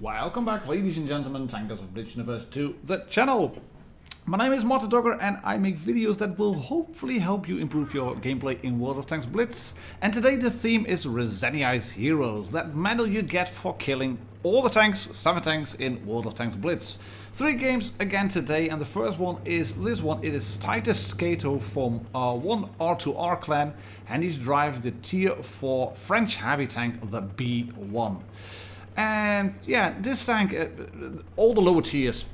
Welcome back, ladies and gentlemen, tankers of Blitz Universe, to the channel. My name is martindogger and I make videos that will hopefully help you improve your gameplay in World of Tanks Blitz. And today the theme is Raseiniai Heroes, that medal you get for killing all the tanks, 7 tanks in World of Tanks Blitz. 3 games again today, and the first one is this one. It is Titus Cato from 1R2R clan, and he's driving the tier 4 French heavy tank, the B1. And yeah, this tank, all the lower tiers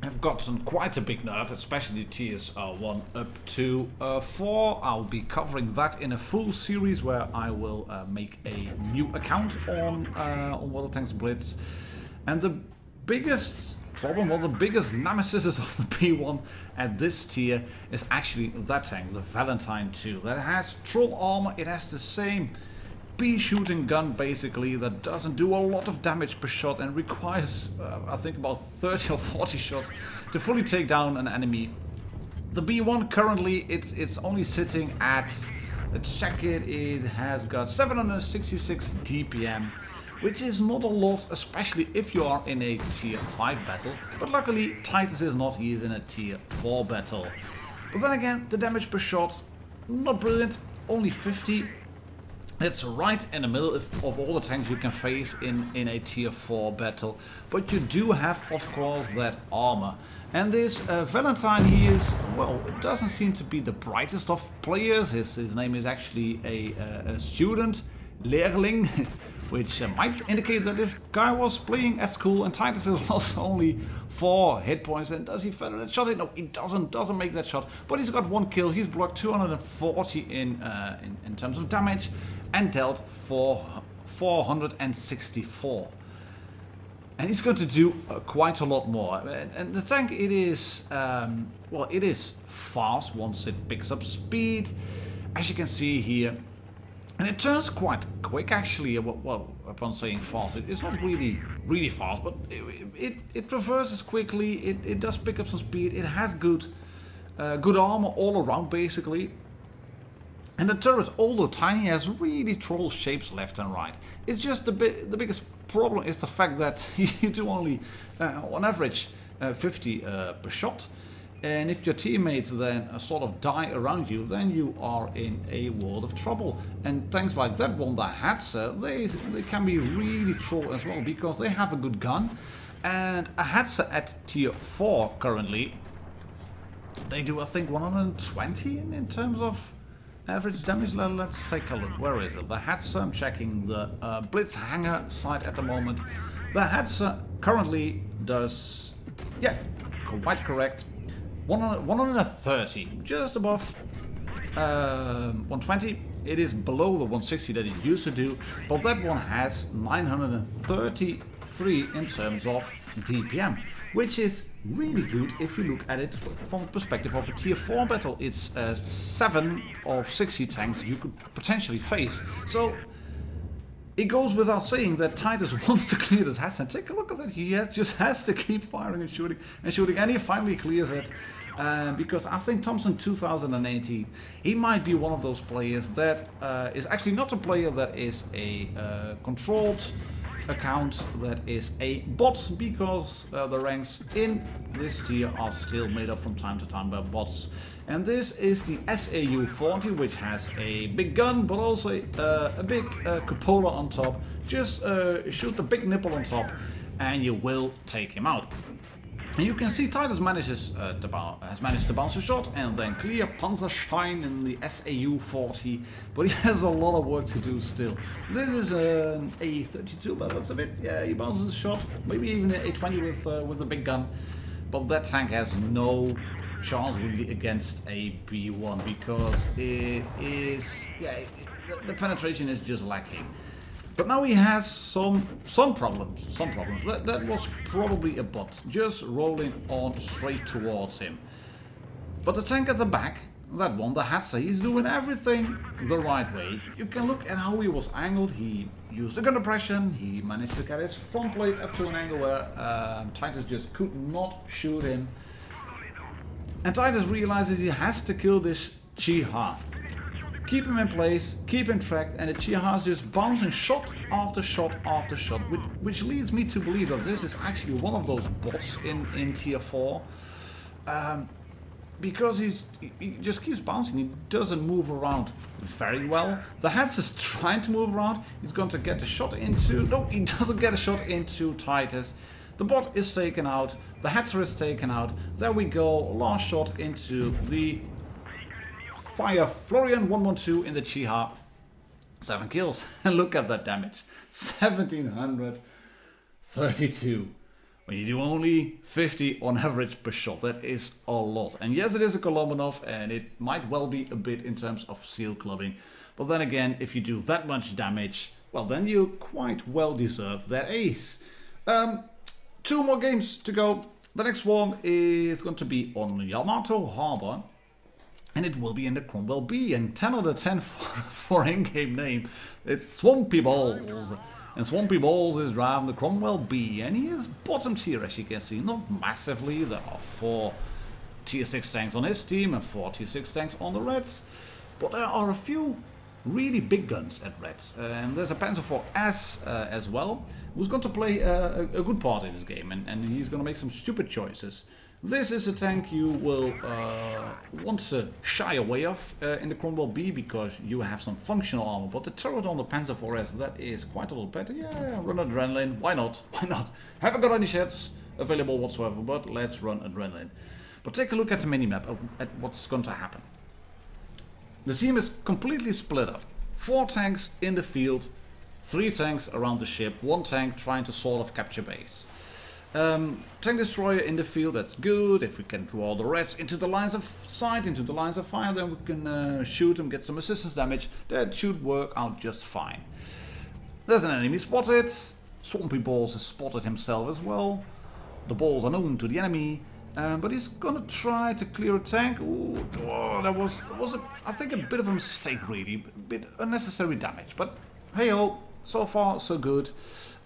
have gotten quite a big nerf, especially tiers 1 up to 4. I'll be covering that in a full series where I will make a new account on World of Tanks Blitz. And the biggest problem, or the biggest nemesis of the B1 at this tier is actually that tank, the Valentine 2. That has troll armor, it has the same shooting gun basically that doesn't do a lot of damage per shot and requires I think about 30 or 40 shots to fully take down an enemy. The B1 currently it's only sitting at, let's check it has got 766 DPM, which is not a lot, especially if you are in a tier 5 battle, but luckily Titus is not, he is in a tier 4 battle. But then again, the damage per shot, not brilliant, only 50. It's right in the middle of all the tanks you can face in a tier 4 battle. But you do have, of course, that armor. And this Valentine, he is, well, it doesn't seem to be the brightest of players. His name is actually a student, Leerling, which might indicate that this guy was playing at school, and Titus has lost only 4 hit points. And does he feather that shot? No, he doesn't make that shot. But he's got 1 kill. He's blocked 240 in terms of damage and dealt 464. And he's going to do quite a lot more. And the tank, it is, well, it is fast once it picks up speed, as you can see here. And it turns quite quick, actually. Well, upon saying fast, it's not really fast, but it reverses quickly. It does pick up some speed. It has good armor all around, basically. And the turret, although tiny, has really troll shapes left and right. It's just the biggest problem is the fact that you do only, on average, 50 per shot. And if your teammates then sort of die around you, then you are in a world of trouble. And tanks like that one, the Hatzer, they can be really troll as well, because they have a good gun. And a Hatzer at tier 4 currently, they do, I think, 120 in terms of average damage. Let's take a look. Where is it? The Hatzer, I'm checking the Blitz hangar site at the moment. The Hatzer currently does, yeah, quite correct, 130, just above 120. It is below the 160 that it used to do, but that one has 933 in terms of DPM, which is really good if you look at it from the perspective of a tier 4 battle. It's 7 of 60 tanks you could potentially face. So it goes without saying that Titus wants to clear this Hatz, and take a look at that. He just has to keep firing and shooting, and he finally clears it. Because I think Thompson 2018, he might be one of those players that is actually not a player that is a controlled account, that is a bot, because the ranks in this tier are still made up from time to time by bots. And this is the SAU-40, which has a big gun, but also a big cupola on top. Just shoot the big nipple on top, and you will take him out. And you can see Titus has managed to bounce a shot and then clear Panzerstein in the SAU-40, but he has a lot of work to do still. This is an A32 by the looks of it. Yeah, he bounces a shot, maybe even an A20 with a big gun, but that tank has no chance really against a B1, because it is, yeah, the penetration is just lacking. But now he has some problems. That was probably a bot just rolling on straight towards him. But the tank at the back, that one, the Hatzer, he's doing everything the right way. You can look at how he was angled. He used the gun depression. He managed to get his front plate up to an angle where Titus just could not shoot him. And Titus realizes he has to kill this Chiha. keep him in place, keep him tracked, and the Chiha is just bouncing shot after shot after shot, which leads me to believe that this is actually one of those bots in tier 4. Because he just keeps bouncing, he doesn't move around very well. The Hats is trying to move around, he's going to get a shot into... No, he doesn't get a shot into Titus. The bot is taken out, the Hatter is taken out. There we go, last shot into the Fire Florian 112 in the Chiha. 7 kills, and look at that damage. 1732. When you do only 50 on average per shot, that is a lot. And yes, it is a Kolombanov, and it might well be a bit in terms of seal clubbing. But then again, if you do that much damage, well, then you quite well deserve that ace. 2 more games to go. The next one is going to be on Yamato Harbor. And it will be in the Cromwell B. And 10 out of 10 for in-game name. It's Swampy Balls. And Swampy Balls is driving the Cromwell B, and he is bottom tier, as you can see. Not massively, there are 4 tier 6 tanks on his team and 4 tier 6 tanks on the Reds. But there are a few really big guns at Reds. And there's a Panzer IV-S as well, who's going to play a good part in this game. And he's going to make some stupid choices. This is a tank you will want to shy away of in the Cromwell B, because you have some functional armor. But the turret on the Panzer IV-S, that is quite a little better. Yeah, run adrenaline. Why not? Why not? Haven't got any sheds available whatsoever, but let's run adrenaline. But take a look at the minimap, at what's going to happen. The team is completely split up. 4 tanks in the field, 3 tanks around the ship, 1 tank trying to sort of capture base. Tank destroyer in the field, that's good. If we can draw the Reds into the lines of sight, into the lines of fire, then we can shoot them, get some assistance damage. That should work out just fine. There's an enemy spotted. Swampy Balls has spotted himself as well. The balls are known to the enemy, but he's gonna try to clear a tank. Ooh, oh, that was I think a bit of a mistake, really, a bit unnecessary damage. But hey ho, so far so good.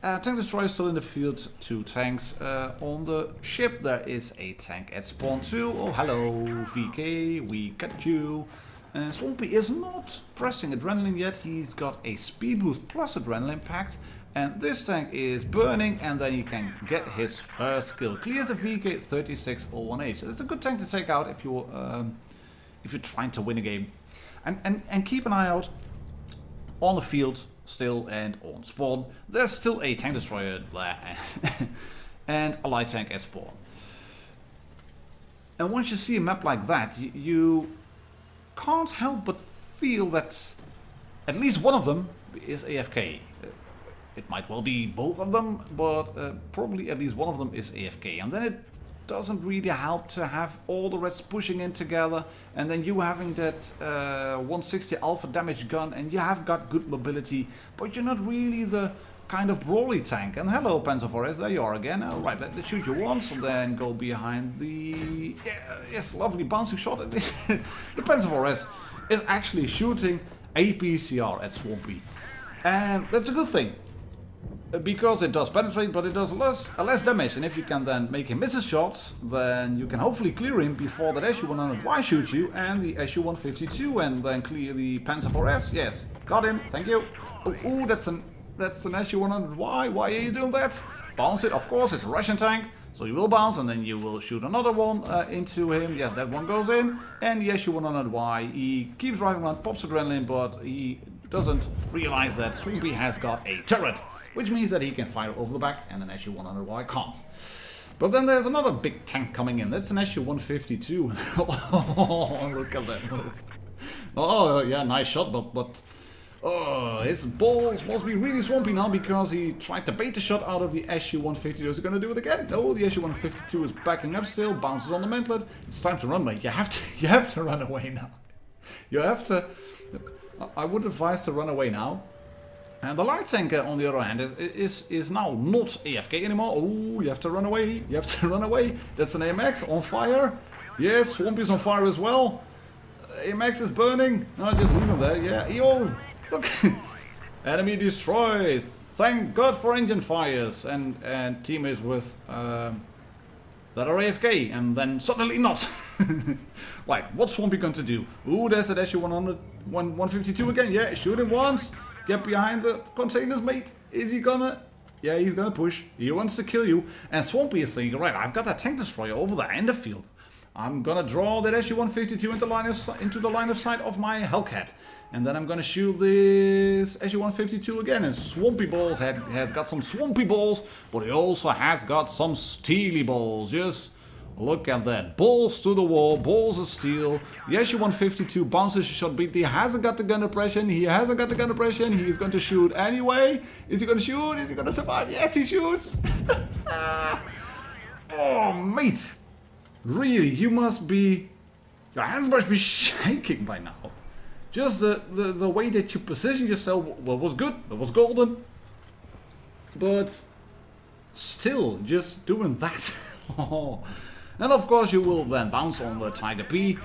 Tank destroyer is still in the field, 2 tanks on the ship. There is a tank at spawn too. Oh, hello, VK, we got you. Swampy is not pressing adrenaline yet. He's got a speed boost plus adrenaline packed. And this tank is burning, and then he can get his first kill. Clears the VK 3601H. It's a good tank to take out if you're trying to win a game. And keep an eye out on the field. Still, and on spawn, there's still a tank destroyer there and a light tank at spawn. And once you see a map like that, you can't help but feel that at least one of them is AFK. It might well be both of them, but probably at least one of them is AFK. And then it doesn't really help to have all the Reds pushing in together, and then you having that 160 alpha damage gun, and you have got good mobility, but you're not really the kind of brawly tank. And hello, Panzer IV-S, there you are again. Alright, let's shoot you once, and then go behind the... yes, lovely bouncing shot. The Panzer IV-S is actually shooting a PCR at Swampy. And that's a good thing, because it does penetrate, but it does less damage. And if you can then make him miss his shots, then you can hopefully clear him before that SU-100Y shoots you, and the SU-152, and then clear the Panzer IV-S. Yes, got him, thank you. Oh, that's an SU-100Y, why are you doing that? Bounce it, of course, it's a Russian tank, so you will bounce, and then you will shoot another one into him. Yes, that one goes in, and the SU-100Y, he keeps driving around, pops adrenaline, but he doesn't realize that Swampy has got a turret, which means that he can fire over the back, and an SU-100Y can't. But then there's another big tank coming in. That's an SU-152. Oh, look at that move. Oh, yeah, nice shot, but oh, his balls must be really swampy now, because he tried to bait the shot out of the SU-152. Is he going to do it again? No, the SU-152 is backing up still, bounces on the mantlet. It's time to run, mate. You have to run away now. You have to... I would advise to run away now. And the light tank, on the other hand, is now not AFK anymore. Oh, you have to run away. You have to run away. That's an AMX on fire. Yes, Swampy's on fire as well. AMX is burning. No, just leave him there. Yeah. Yo, look. Enemy destroyed. Thank God for engine fires. And teammates with that are AFK. And then suddenly not. Right, what's Swampy going to do? Ooh, there's that SU-100, 152 again. Yeah, shoot him once. Get behind the containers, mate. Is he gonna? Yeah, he's gonna push. He wants to kill you. And Swampy is thinking, right, I've got that tank destroyer over there in the field. I'm gonna draw that SU-152 into the line of sight of my Hellcat. And then I'm gonna shoot this SU-152 again. And Swampy Balls has got some Swampy Balls, but he also has got some Steely Balls. Just look at that. Balls to the wall, balls of steel. The SU-152 bounces a shot, but he hasn't got the gun depression. He hasn't got the gun depression. He's going to shoot anyway. Is he going to shoot? Is he going to survive? Yes, he shoots. Oh, mate. Really, you must be... Your hands must be shaking by now. Just the way that you position yourself was good. That was golden. But still, just doing that. And of course you will then bounce on the Tiger P.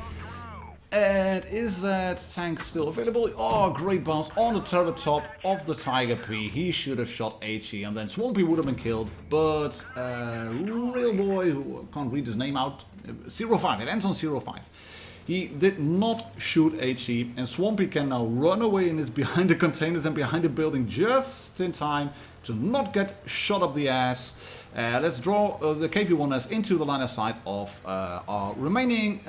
And is that tank still available? Oh, great bounce on the turret top of the Tiger P. He should have shot HE and then Swampy would have been killed. But real boy, who can't read his name out, 05, it ends on 05. He did not shoot HE, and Swampy can now run away and is behind the containers and behind the building just in time to not get shot up the ass. Let's draw the KV-1S into the line of sight of our remaining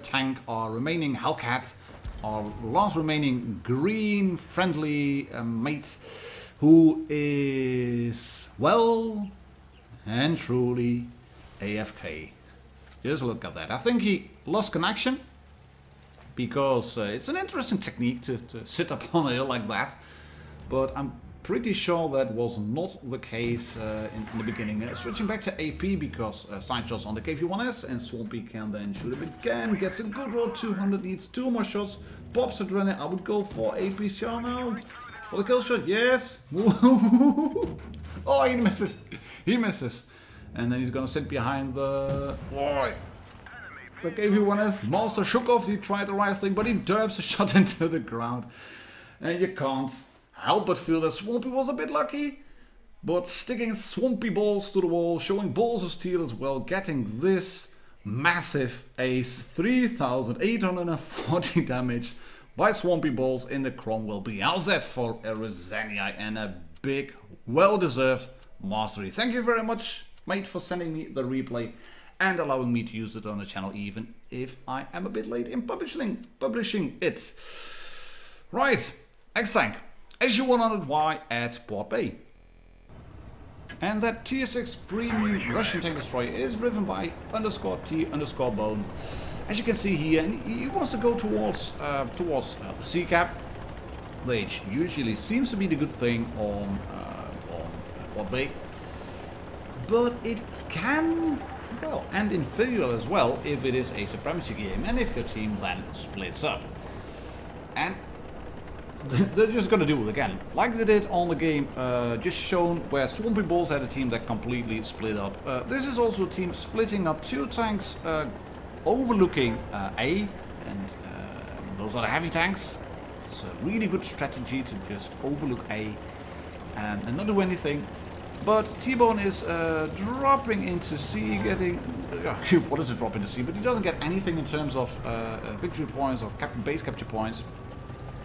tank, our remaining Hellcat, our last remaining green friendly mate, who is well and truly AFK. Just look at that. I think he lost connection, because it's an interesting technique to sit up on a hill like that, but I'm pretty sure that was not the case in the beginning. Switching back to AP, because side shots on the KV-1S, and Swampy can then shoot him again, gets a good roll, 200, needs 2 more shots, pops adrenaline. I would go for APCR now, for the kill shot, yes! Oh, he misses, and then he's gonna sit behind the... Boy! The KV-1S Master shook off, he tried the right thing, but he derbs a shot into the ground. And you can't help but feel that Swampy was a bit lucky. But sticking Swampy Balls to the wall, showing balls of steel as well, getting this massive ace, 3,840 damage by Swampy Balls in the Cromwell B. How's that for a Raseiniai and a big, well-deserved mastery? Thank you very much, mate, for sending me the replay and allowing me to use it on the channel, even if I am a bit late in publishing it. Right, next tank, SU-100Y at Port Bay. And that tier 6 premium Russian tank destroyer is driven by _T_bone. As you can see here, and he wants to go towards the sea cap, which usually seems to be the good thing on Port Bay. But it can, well, end in failure as well if it is a supremacy game and if your team then splits up. And they're just gonna do it again, like they did on the game just shown, where Swampy Balls had a team that completely split up. This is also a team splitting up 2 tanks overlooking A, and those are the heavy tanks. It's a really good strategy to just overlook A and not do anything. But T-Bone is dropping into C, getting... he wanted to drop into C, but he doesn't get anything in terms of victory points or base capture points.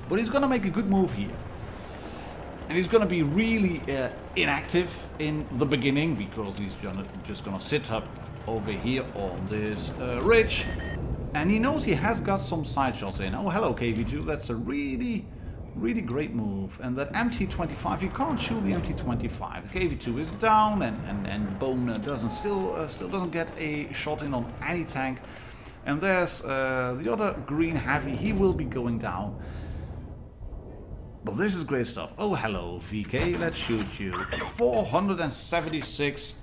But he's gonna make a good move here. And he's gonna be really inactive in the beginning, because he's just gonna sit up over here on this ridge. And he knows he has got some side shots in. Oh, hello KV2, that's a really great move. And that MT25, you can't shoot the MT25. The KV2 is down, and Bone still doesn't get a shot in on any tank. And there's the other green heavy, he will be going down. But this is great stuff. Oh, hello VK, let's shoot you. 476.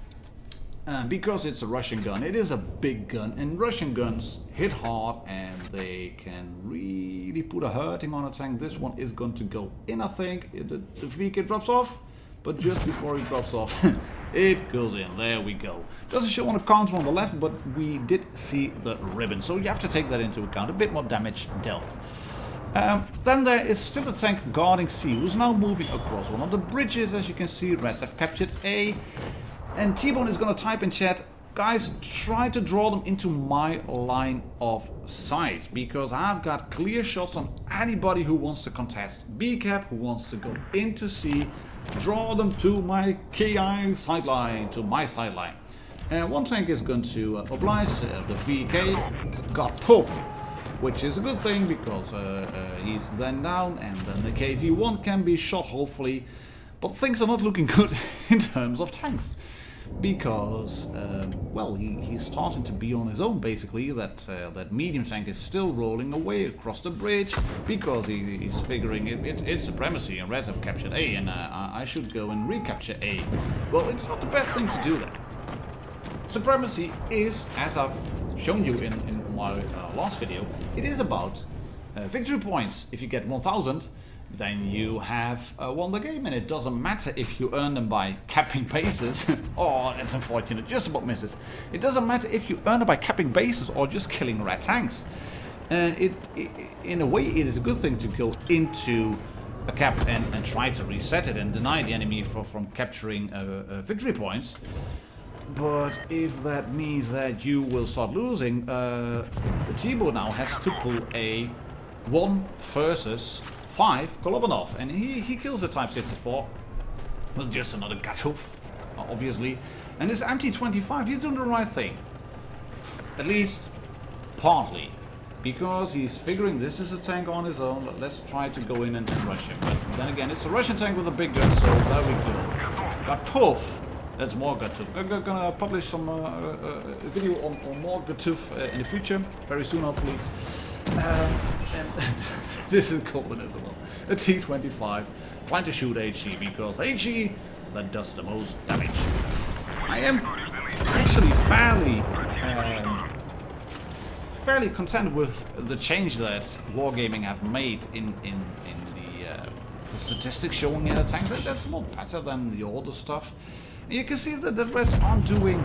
Because it's a Russian gun, it is a big gun, and Russian guns hit hard and they can really put a hurting on a tank. This one is going to go in, I think. The VK drops off, but just before he drops off, it goes in. There we go. Doesn't show on the counter on the left, but we did see the ribbon, so you have to take that into account. A bit more damage dealt. Then there is still a tank guarding C, who's now moving across one of the bridges. As you can see, Reds have captured A. And T-Bone is going to type in chat, guys, try to draw them into my line of sight, because I've got clear shots on anybody who wants to contest B cap, who wants to go into C. Draw them to my KI sideline, to my sideline. And one tank is going to oblige the VK, got poof, which is a good thing, because he's then down, and then the KV1 can be shot hopefully. But things are not looking good in terms of tanks, because well, he's starting to be on his own basically. That medium tank is still rolling away across the bridge, because he's figuring it's supremacy, and Res have captured A, and I should go and recapture A. Well, it's not the best thing to do that. Supremacy is, as I've shown you in my last video, it is about victory points. If you get 1000, then you have won the game, and it doesn't matter if you earn them by capping bases. Oh, that's unfortunate, just about misses. It doesn't matter if you earn them by capping bases or just killing red tanks. And in a way, it is a good thing to go into a cap and try to reset it and deny the enemy from capturing victory points. But if that means that you will start losing, Thibaut now has to pull a 1 versus 5 Kolobanov, and he kills the Type 64 with just another Gatoof, obviously. And this MT-25, he's doing the right thing, at least partly, because he's figuring this is a tank on his own. Let's try to go in and rush him. But then again, it's a Russian tank with a big gun, so there we go. Gatoof. That's more Gatoof. I'm gonna publish some video on more Gatoof in the future, very soon hopefully. And this is golden as well. A T-25 trying to shoot HE, because HE, that does the most damage. I am actually fairly content with the change that Wargaming have made in the statistics showing tanks. That's a lot better than the older stuff. You can see that the Reds aren't doing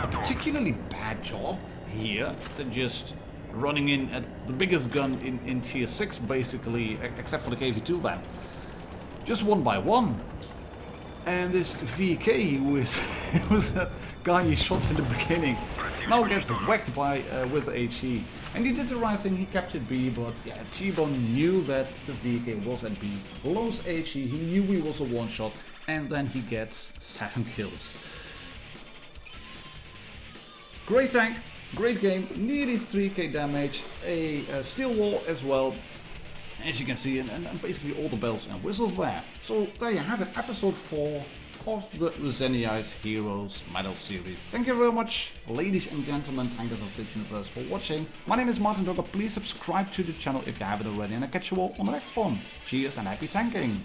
a particularly bad job here. They're just running in at the biggest gun in tier 6 basically, except for the KV2 then. Just 1 by 1. And this VK, who was that guy he shot in the beginning, now gets whacked by with HE. And he did the right thing, he captured B, but yeah, T-Bone knew that the VK was at B, blows HE, he knew he was a one-shot, and then he gets 7 kills. Great tank, great game, nearly 3k damage, a steel wall as well, as you can see, and basically all the bells and whistles there. So there you have it, episode 4 of the Raseiniai Heroes medal series. Thank you very much, ladies and gentlemen, tankers of Blitz Universe, for watching. My name is Martindogger. Please subscribe to the channel if you haven't already, and I'll catch you all on the next one. Cheers and happy tanking!